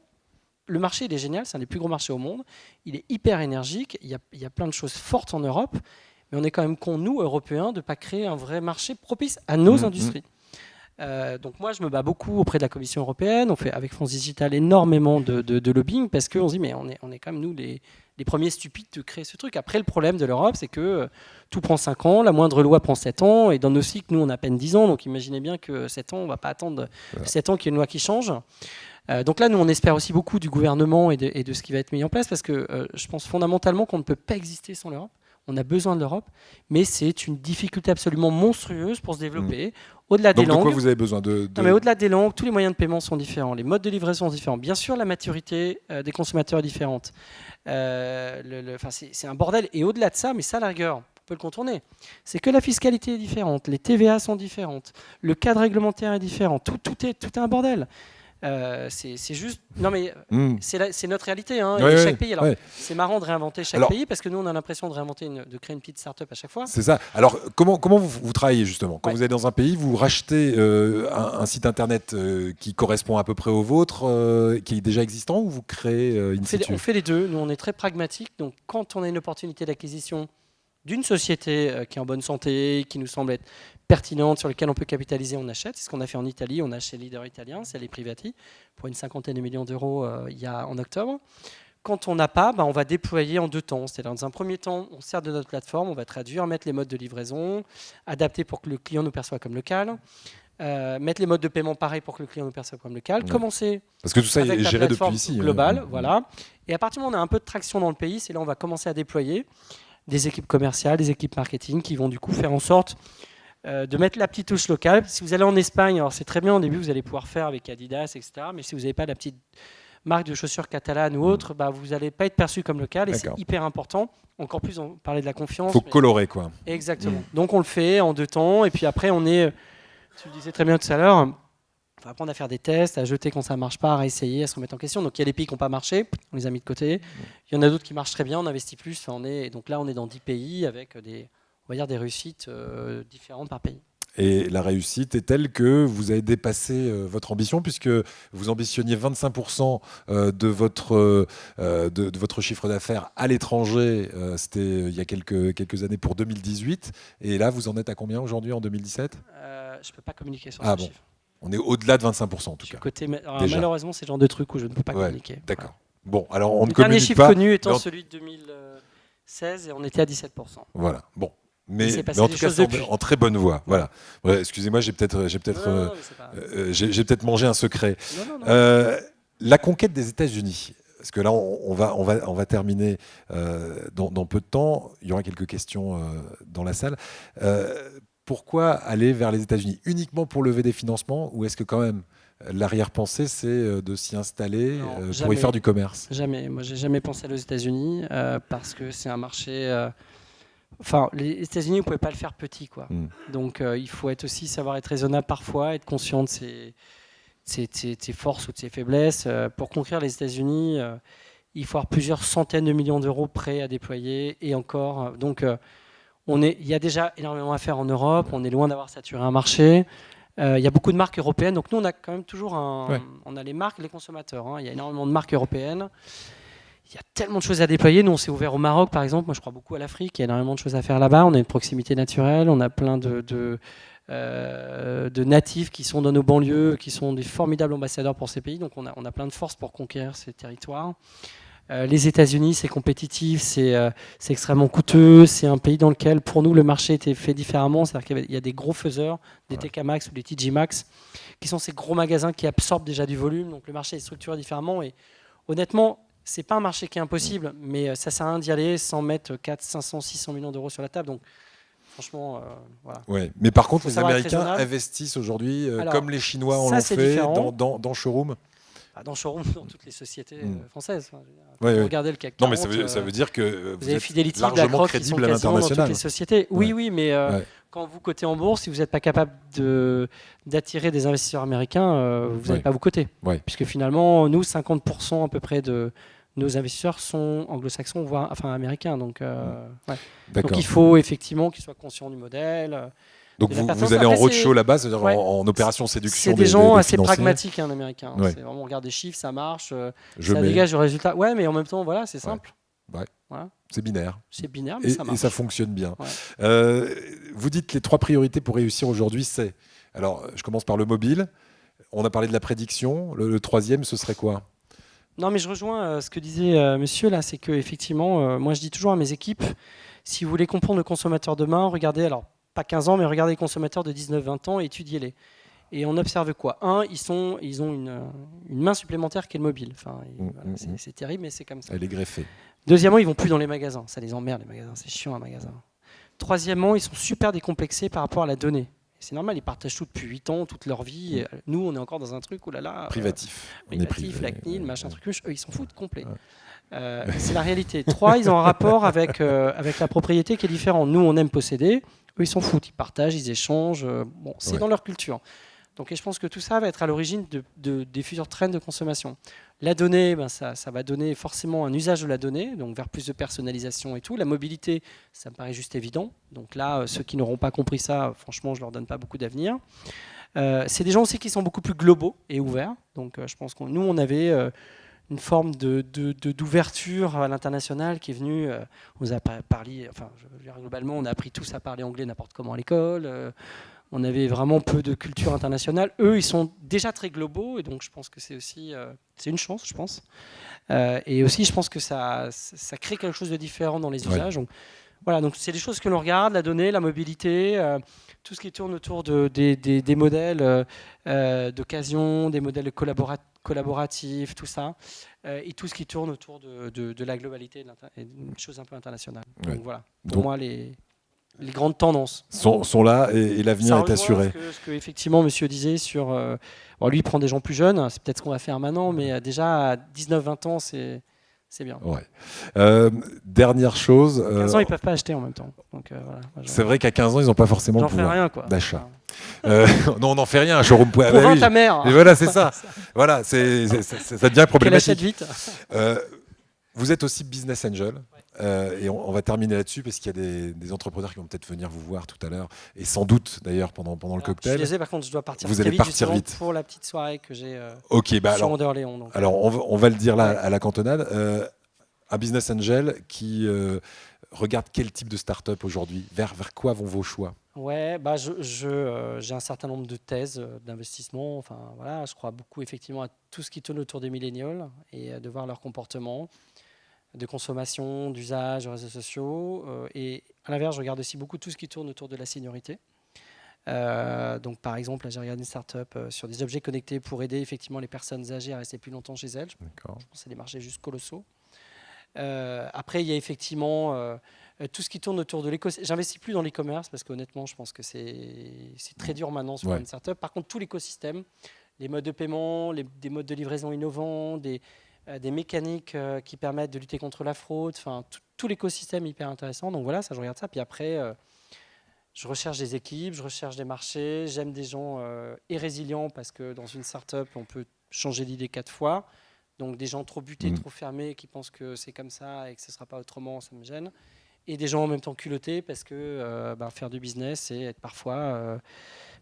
le marché, il est génial. C'est un des plus gros marchés au monde. Il est hyper énergique. Il y a plein de choses fortes en Europe. Mais on est quand même cons, nous, Européens, de ne pas créer un vrai marché propice à nos industries. Donc moi je me bats beaucoup auprès de la Commission européenne, on fait avec France Digital énormément de lobbying parce qu'on se dit mais on est quand même nous les premiers stupides de créer ce truc. Après le problème de l'Europe c'est que tout prend 5 ans, la moindre loi prend 7 ans et dans nos cycles nous on a à peine 10 ans donc imaginez bien que 7 ans on ne va pas attendre 7 ans qu'il y ait une loi qui change. Donc là nous on espère aussi beaucoup du gouvernement et de ce qui va être mis en place parce que je pense fondamentalement qu'on ne peut pas exister sans l'Europe. On a besoin de l'Europe, mais c'est une difficulté absolument monstrueuse pour se développer. Au-delà des Donc de langues, quoi vous avez besoin de... non, mais au-delà des langues, tous les moyens de paiement sont différents, les modes de livraison sont différents. Bien sûr, la maturité des consommateurs est différente. C'est un bordel. Et au-delà de ça, mais ça, à la rigueur, on peut le contourner, c'est que la fiscalité est différente, les TVA sont différentes, le cadre réglementaire est différent, tout est un bordel. C'est juste. Non, mais c'est notre réalité. Hein, Ouais, et ouais, chaque pays. Alors, ouais. c'est marrant de réinventer chaque pays parce que nous, on a l'impression de créer une petite start-up à chaque fois. C'est ça. Alors, comment vous travaillez justement? Quand Ouais. vous êtes dans un pays, vous rachetez un site internet qui correspond à peu près au vôtre, qui est déjà existant, ou vous créez in situ? On fait les deux. Nous, on est très pragmatique. Donc, quand on a une opportunité d'acquisition d'une société qui est en bonne santé, qui nous semble être pertinente, sur laquelle on peut capitaliser, on achète. C'est ce qu'on a fait en Italie. On a acheté Leader Italien, c'est les Privati, pour une 50aine de millions d'euros en octobre. Quand on n'a pas, on va déployer en 2 temps. C'est-à-dire, dans un premier temps, on sert de notre plateforme, on va traduire, mettre les modes de livraison, adapter pour que le client nous perçoive comme local, mettre les modes de paiement pareil pour que le client nous perçoive comme local, commencer parce que tout ça avec est la géré plateforme depuis ici. globale, voilà. Et à partir du moment où on a un peu de traction dans le pays, c'est là où on va commencer à déployer des équipes commerciales, des équipes marketing qui vont du coup faire en sorte de mettre la petite touche locale. Si vous allez en Espagne, alors c'est très bien au début, vous allez pouvoir faire avec Adidas, etc. Mais si vous n'avez pas la petite marque de chaussures catalane ou autre, vous n'allez pas être perçu comme local et c'est hyper important. Encore plus, on parlait de la confiance. Il faut colorer, quoi. Exactement. Donc on le fait en 2 temps et puis après on est, tu le disais très bien tout à l'heure, il faut apprendre à faire des tests, à jeter quand ça ne marche pas, à réessayer, à se remettre en question. Donc il y a des pays qui n'ont pas marché, on les a mis de côté. Il y en a d'autres qui marchent très bien, on investit plus. Et donc là, on est dans 10 pays avec on va dire des réussites différentes par pays. Et la réussite est telle que vous avez dépassé votre ambition, puisque vous ambitionniez 25% de votre chiffre d'affaires à l'étranger. C'était il y a quelques années pour 2018. Et là, vous en êtes à combien aujourd'hui en 2017 ? Je ne peux pas communiquer sur ce chiffre. On est au-delà de 25% en tout cas. Malheureusement, c'est le genre de truc où je ne peux pas communiquer. D'accord. Bon, alors on ne communique pas. Le dernier chiffre connu étant celui de 2016 et on était à 17%. Voilà. Bon. Mais en tout cas, c'est en très bonne voie. Voilà. Ouais, excusez-moi, j'ai peut-être mangé un secret. Non. La conquête des États-Unis. Parce que là, on va terminer dans peu de temps. Il y aura quelques questions dans la salle. Pourquoi aller vers les États-Unis? Uniquement pour lever des financements, ou est-ce que quand même l'arrière-pensée, c'est de s'y installer pour y faire du commerce? Jamais. Moi, j'ai jamais pensé aller aux États-Unis parce que c'est un marché. Les États-Unis, vous pouvez pas le faire petit, quoi. Donc, il faut aussi savoir être raisonnable parfois, être conscient de ses forces ou de ses faiblesses. Pour conquérir les États-Unis, il faut avoir plusieurs centaines de millions d'euros prêts à déployer et encore. Donc, il y a déjà énormément à faire en Europe. On est loin d'avoir saturé un marché. Il y a beaucoup de marques européennes. Donc, nous, on a quand même toujours on a les marques et les consommateurs. Hein. Il y a énormément de marques européennes. Il y a tellement de choses à déployer. Nous, on s'est ouvert au Maroc, par exemple. Moi, je crois beaucoup à l'Afrique. Il y a énormément de choses à faire là-bas. On a une proximité naturelle. On a plein de natifs qui sont dans nos banlieues, qui sont des formidables ambassadeurs pour ces pays. Donc, on a plein de force pour conquérir ces territoires. Les États-Unis, c'est compétitif, c'est extrêmement coûteux. C'est un pays dans lequel, pour nous, le marché était fait différemment. C'est-à-dire qu'il y a des gros faiseurs, des TK Maxx ou des TJ Maxx, qui sont ces gros magasins qui absorbent déjà du volume. Donc, le marché est structuré différemment. Et honnêtement, c'est pas un marché qui est impossible, mais ça sert à rien d'y aller sans mettre 4, 500, 600 millions d'euros sur la table. Donc, franchement, voilà. Ouais. Mais par contre, les Américains investissent aujourd'hui, comme les Chinois l'ont fait, dans Showroom. Dans Showroom, dans toutes les sociétés françaises. Regardez le CAC 40. Non, mais ça veut dire que vous êtes Fidelity, largement crédible à l'international. Dans toutes les sociétés. Oui, mais quand vous cotez en bourse, si vous n'êtes pas capable d'attirer des investisseurs américains, vous n'allez pas vous coter. Puisque finalement, nous, 50% à peu près de nos investisseurs sont anglo-saxons, voire américains. Donc il faut effectivement qu'ils soient conscients du modèle. Donc vous allez en roadshow là-bas, c'est-à-dire en opération séduction. C'est des gens assez pragmatiques, américains. C'est vraiment, on regarde des chiffres, ça marche, ça dégage le résultat. Ouais, mais en même temps, voilà, c'est simple. Voilà. C'est binaire. C'est binaire, mais ça marche. Et ça fonctionne bien. Vous dites que les 3 priorités pour réussir aujourd'hui, c'est... Alors, je commence par le mobile. On a parlé de la prédiction. Le 3e, ce serait quoi? Non, mais je rejoins ce que disait monsieur là, c'est qu'effectivement, moi je dis toujours à mes équipes, si vous voulez comprendre le consommateur demain, regardez, alors pas 15 ans, mais regardez les consommateurs de 19-20 ans et étudiez-les. Et on observe quoi? Ils ont une main supplémentaire qui est le mobile. C'est terrible, mais c'est comme ça. Elle est greffée. Deuxièmement, ils vont plus dans les magasins. Ça les emmerde, les magasins. C'est chiant, un magasin. Troisièmement, ils sont super décomplexés par rapport à la donnée. C'est normal, ils partagent tout depuis 8 ans, toute leur vie. Et nous, on est encore dans un truc, oh là là. Privatif. Privatif, la CNIL, machin, truc. Eux, ils s'en foutent complet. C'est la réalité. 3, ils ont un rapport avec la propriété qui est différent. Nous, on aime posséder. Eux, ils s'en foutent. Ils partagent, ils échangent. Bon, c'est dans leur culture. Donc, et je pense que tout ça va être à l'origine des futurs trends de consommation. La donnée, ça va donner forcément un usage de la donnée, donc vers plus de personnalisation et tout. La mobilité, ça me paraît juste évident. Donc là, ceux qui n'auront pas compris ça, franchement, je ne leur donne pas beaucoup d'avenir. C'est des gens aussi qui sont beaucoup plus globaux et ouverts. Donc je pense que nous, on avait une forme d'ouverture à l'international qui est venue. On nous a parlé, enfin, globalement, on a appris tous à parler anglais n'importe comment à l'école. On avait vraiment peu de culture internationale. Eux, ils sont déjà très globaux, et donc je pense que c'est aussi c'est une chance, je pense. Et aussi, je pense que ça crée quelque chose de différent dans les usages. Donc, voilà, donc c'est des choses que l'on regarde, la donnée, la mobilité, tout ce qui tourne autour des modèles d'occasion, des modèles collaboratifs, tout ça, et tout ce qui tourne autour de la globalité et des choses un peu internationales. Donc voilà, pour moi, les grandes tendances sont là et l'avenir est assuré. Ce que effectivement monsieur disait sur... lui, il prend des gens plus jeunes, c'est peut-être ce qu'on va faire maintenant, mais déjà à 19-20 ans, c'est bien. Dernière chose... 15 ans, ils ne peuvent pas acheter en même temps. Donc, voilà, c'est vrai qu'à 15 ans, ils n'ont pas forcément le pouvoir d'achat. Non, on n'en fait rien, un showroom... Convainc ta mère. Et voilà, c'est ça. Voilà, ça devient problématique. Qu'elle achète vite. Vous êtes aussi business angel. Et on va terminer là-dessus parce qu'il y a des entrepreneurs qui vont peut-être venir vous voir tout à l'heure et sans doute d'ailleurs pendant le cocktail. Je suis désolé, par contre, je dois partir. Vous allez partir vite pour la petite soirée que j'ai sur Anderléon. Donc. Alors on va le dire là à la cantonade. Un business angel qui regarde quel type de start-up aujourd'hui, vers quoi vont vos choix? Ouais, j'ai un certain nombre de thèses d'investissement. Enfin voilà, je crois beaucoup effectivement à tout ce qui tourne autour des millénials et de voir leur comportement de consommation, d'usage, de réseaux sociaux. Et à l'inverse, je regarde aussi beaucoup tout ce qui tourne autour de la seniorité. Donc, par exemple, là, j'ai regardé une start-up sur des objets connectés pour aider effectivement les personnes âgées à rester plus longtemps chez elles. Je pense que c'est des marchés juste colossaux. Après, il y a effectivement tout ce qui tourne autour de l'écosystème. J'investis plus dans l'e-commerce parce qu'honnêtement, je pense que c'est très dur maintenant sur une start-up. Par contre, tout l'écosystème, les modes de paiement, des modes de livraison innovants, des mécaniques qui permettent de lutter contre la fraude, enfin tout l'écosystème est hyper intéressant. Donc voilà, ça je regarde ça. Puis après, je recherche des équipes, je recherche des marchés, j'aime des gens et résilients parce que dans une start-up, on peut changer d'idée 4 fois. Donc des gens trop butés, trop fermés qui pensent que c'est comme ça et que ce ne sera pas autrement, ça me gêne. Et des gens en même temps culottés parce que faire du business, c'est être parfois...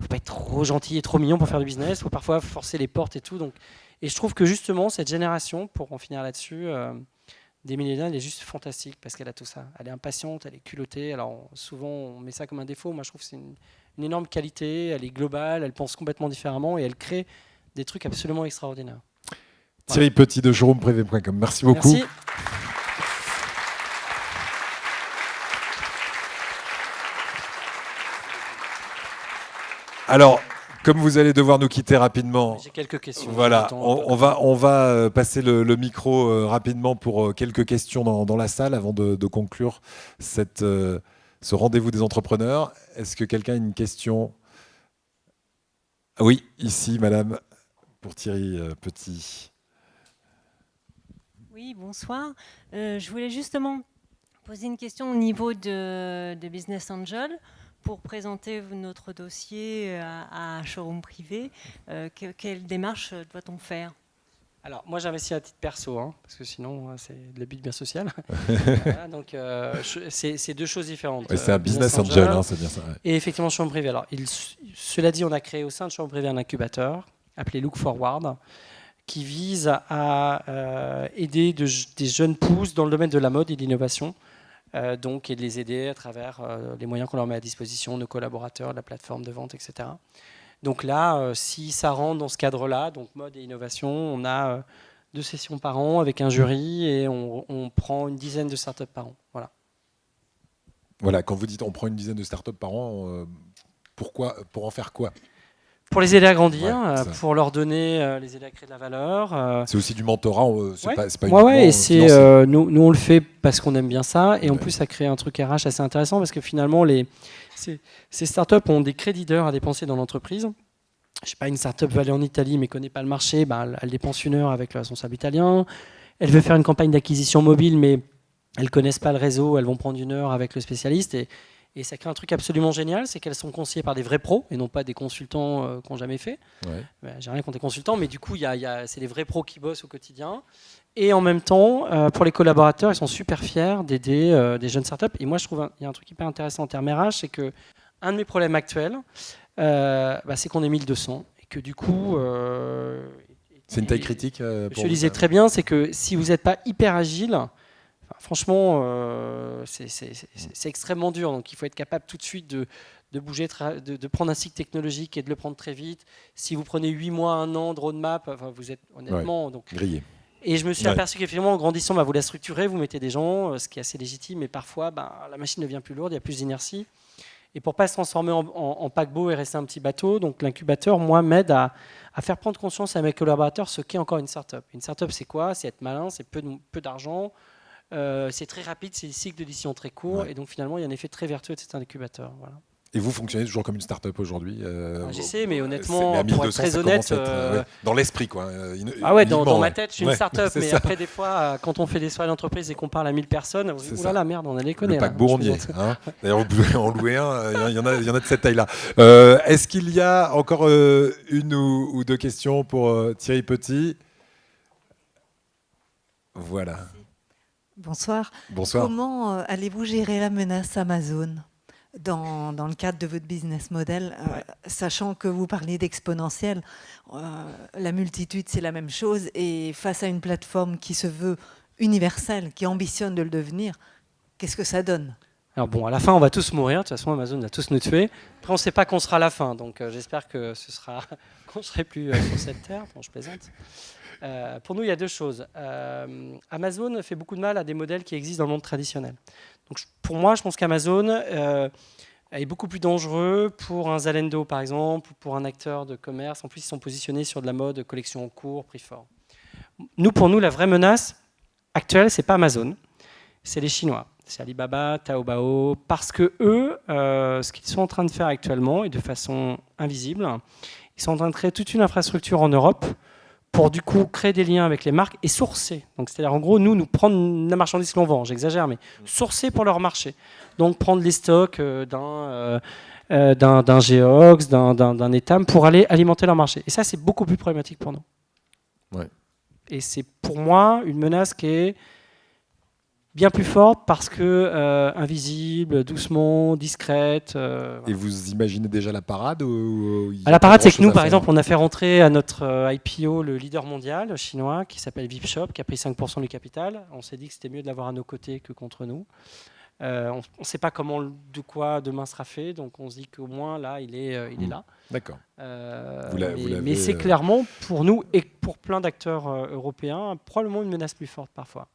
faut pas être trop gentil et trop mignon pour faire du business, il faut parfois forcer les portes et tout. Donc, et je trouve que justement, cette génération, pour en finir là-dessus, des millénials, elle est juste fantastique parce qu'elle a tout ça. Elle est impatiente, elle est culottée. Alors souvent, on met ça comme un défaut. Moi, je trouve que c'est une énorme qualité. Elle est globale, elle pense complètement différemment et elle crée des trucs absolument extraordinaires. Thierry Petit de showroomprivé.com. Merci beaucoup. Merci. Alors, comme vous allez devoir nous quitter rapidement, j'ai quelques questions. Voilà, on va passer le micro rapidement pour quelques questions dans la salle avant de conclure ce rendez-vous des entrepreneurs. Est-ce que quelqu'un a une question? Oui, ici, madame, pour Thierry Petit. Oui, bonsoir. Je voulais justement poser une question au niveau de Business Angel. Pour présenter notre dossier à Showroom Privé, quelle démarche doit-on faire? Alors, moi, j'investis à titre perso, parce que sinon, c'est de l'abus de bien social. Voilà, donc, c'est deux choses différentes. C'est un business angel, c'est bien ça. Ouais. Et effectivement, Showroom Privé. Alors, cela dit, on a créé au sein de Showroom Privé un incubateur appelé Look Forward, qui vise à aider des jeunes pousses dans le domaine de la mode et de l'innovation. Et de les aider à travers les moyens qu'on leur met à disposition, nos collaborateurs, la plateforme de vente, etc. Donc là, si ça rentre dans ce cadre-là, donc mode et innovation, on a 2 sessions par an avec un jury et on prend une dizaine de startups par an. Voilà. Voilà, quand vous dites on prend une dizaine de startups par an, pourquoi, pour en faire quoi? Pour les aider à grandir, Ouais, pour leur donner, les aider à créer de la valeur. C'est aussi du mentorat, c'est Ouais. pas Ouais, uniquement et c'est, financier. nous, on le fait parce qu'on aime bien ça, et en Ouais. plus, ça crée un truc RH assez intéressant, parce que finalement, ces startups ont des crédits d'heures à dépenser dans l'entreprise. Je sais pas, une startup veut aller en Italie mais connaît pas le marché, elle dépense 1 heure avec le responsable italien. Elle veut faire une campagne d'acquisition mobile, mais elles connaissent pas le réseau, elles vont prendre 1 heure avec le spécialiste, et ça crée un truc absolument génial, c'est qu'elles sont conseillées par des vrais pros et non pas des consultants qui n'ont jamais fait. Ouais. J'ai rien contre les consultants, mais du coup, c'est les vrais pros qui bossent au quotidien. Et en même temps, pour les collaborateurs, ils sont super fiers d'aider des jeunes startups. Et moi, je trouve il y a un truc hyper intéressant en termes RH, c'est que un de mes problèmes actuels, c'est qu'on est 1200 et que du coup, C'est une taille critique pour je vous, disais ça très bien, c'est que si vous n'êtes pas hyper agile, franchement, c'est extrêmement dur. Donc, il faut être capable tout de suite de bouger, de prendre un cycle technologique et de le prendre très vite. Si vous prenez 8 mois, 1 an de roadmap, vous êtes honnêtement... Donc, grillé. et je me suis aperçu qu'effectivement, en grandissant, vous la structurez, vous mettez des gens, ce qui est assez légitime, mais parfois, la machine devient plus lourde, il y a plus d'inertie. Et pour ne pas se transformer en paquebot et rester un petit bateau, donc l'incubateur, moi, m'aide à faire prendre conscience à mes collaborateurs ce qu'est encore une startup. Une startup, c'est quoi? C'est être malin, c'est peu d'argent, c'est très rapide, c'est des cycles de décision très courts, Ouais. et donc finalement, il y a un effet très vertueux de cet incubateur. Voilà. Et vous fonctionnez toujours comme une start-up aujourd'hui J'essaie, mais honnêtement, mais à pour 1200, être très ça honnête... commence à être, dans l'esprit, quoi. Dans ma tête, je suis une start-up, mais ça. après, des fois, quand on fait des soirées d'entreprise et qu'on parle à 1000 personnes, on se dit, oulala, merde, on a déconné. Le paquebot, on y est. Hein. D'ailleurs, vous pouvez en louer un, il y en a de cette taille-là. Est-ce qu'il y a encore une ou deux questions pour Thierry Petit? Voilà. Bonsoir. Bonsoir. Comment allez-vous gérer la menace Amazon dans le cadre de votre business model, sachant que vous parlez d'exponentiel, la multitude c'est la même chose, et face à une plateforme qui se veut universelle, qui ambitionne de le devenir, qu'est-ce que ça donne? Alors bon, à la fin, on va tous mourir. De toute façon, Amazon va tous nous tuer. Après, on ne sait pas qu'on sera à la fin, donc j'espère que qu'on ne serait plus sur cette terre. Bon, je plaisante. Pour nous, il y a 2 choses. Amazon fait beaucoup de mal à des modèles qui existent dans le monde traditionnel. Donc, pour moi, je pense qu'Amazon est beaucoup plus dangereux pour un Zalando, par exemple, ou pour un acteur de commerce. En plus, ils sont positionnés sur de la mode collection en cours, prix fort. Pour nous, la vraie menace actuelle, c'est pas Amazon, c'est les Chinois. C'est Alibaba, Taobao, parce que eux, ce qu'ils sont en train de faire actuellement, et de façon invisible, ils sont en train de créer toute une infrastructure en Europe pour du coup créer des liens avec les marques et sourcer. Donc c'est-à-dire en gros nous prendre la marchandise qu'on vend, j'exagère, mais sourcer pour leur marché. Donc prendre les stocks d'un Geox, d'un Etam pour aller alimenter leur marché. Et ça c'est beaucoup plus problématique pour nous. Ouais. Et c'est pour moi une menace qui est bien plus forte parce que invisible, doucement, discrète. Voilà. Et vous imaginez déjà la parade La parade, c'est que nous, par exemple, on a fait rentrer à notre IPO le leader mondial chinois qui s'appelle Vipshop, qui a pris 5% du capital. On s'est dit que c'était mieux de l'avoir à nos côtés que contre nous. On ne sait pas de quoi demain sera fait, donc on se dit qu'au moins là, il est là. D'accord. Mais c'est clairement pour nous et pour plein d'acteurs européens probablement une menace plus forte parfois.